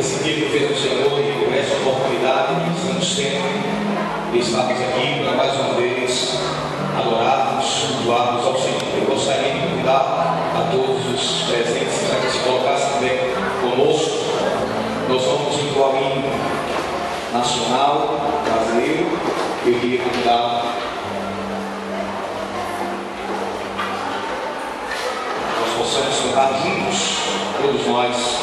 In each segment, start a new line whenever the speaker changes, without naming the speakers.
esse dia que fez o Senhor e por essa oportunidade que estamos tendo de estarmos aqui para mais uma vez adorarmos, cultuarmos ao Senhor. Eu gostaria de convidar a todos os presentes para que se colocassem também conosco. Nós vamos em um hino nacional, brasileiro. Eu queria convidar nós possamos cantar juntos, todos nós.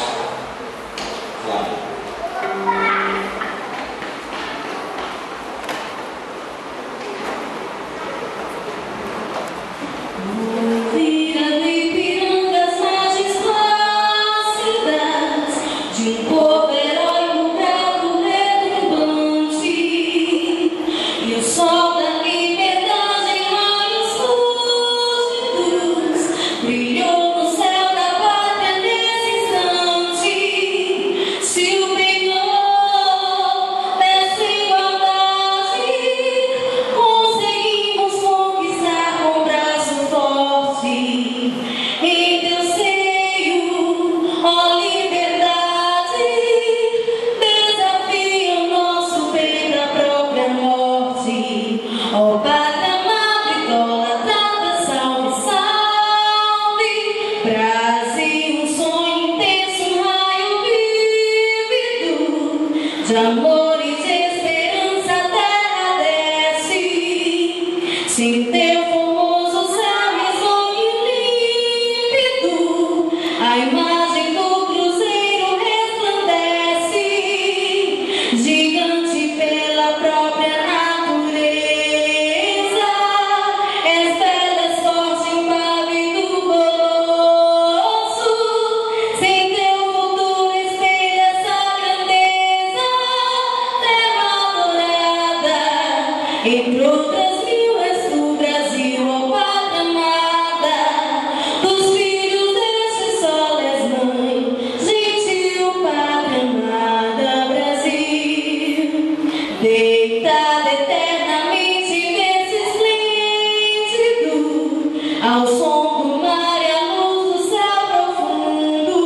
De amores, esperança, a terra desce, sem teu formoso céu risonho e límpido, a imagem do cruzeiro resplandece, gigante pela própria natureza, és bela, és forte, impávido, colosso, sem teu futuro espelha essa grandeza. Entre outras mil és tu, Brasil, ó pátria amada, dos filhos deste sol és mãe, gentil pátria amada, Brasil. Deitada eternamente nesse esplêndido, ao som do mar e à luz do céu profundo,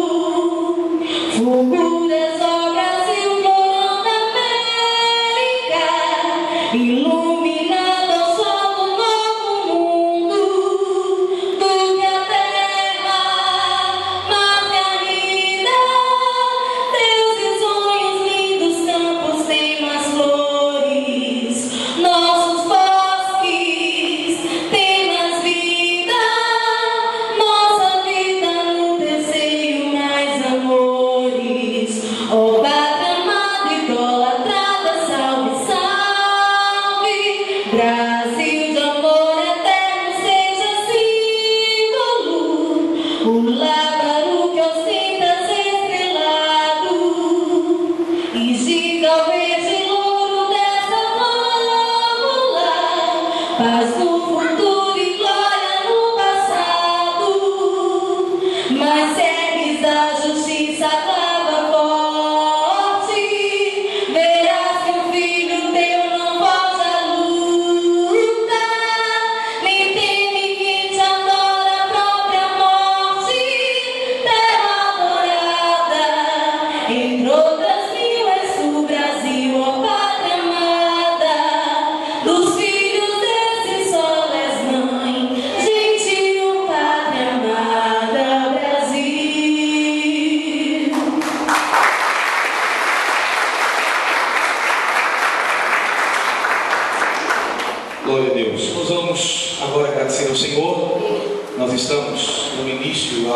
fulguras, ó Brasil, florão da América, iluminado ao sol do novo mundo, do que a terra mais garrida, teus risonhos lindos campos têm mais flores, nossos bosques têm mais vida, nossa vida no teu seio mais amores, ó pátria amada, idolatrada, salve, salve. Brasil de amor eterno, seja símbolo, o lábaro que ostentas estrelado, e giga o verde louro dessa fórmula, paz no futuro e glória no passado, mas segues a justiça, clava forte, verás que o filho teu não foge à luta, nem teme quem te adora a própria morte, terra adorada, entre outras mil és tu, Brasil, ó pátria amada, dos filhos desse sol és mãe, gentil pátria amada, Brasil.
Glória a Deus. Nós vamos agora agradecer ao Senhor. Nós estamos no início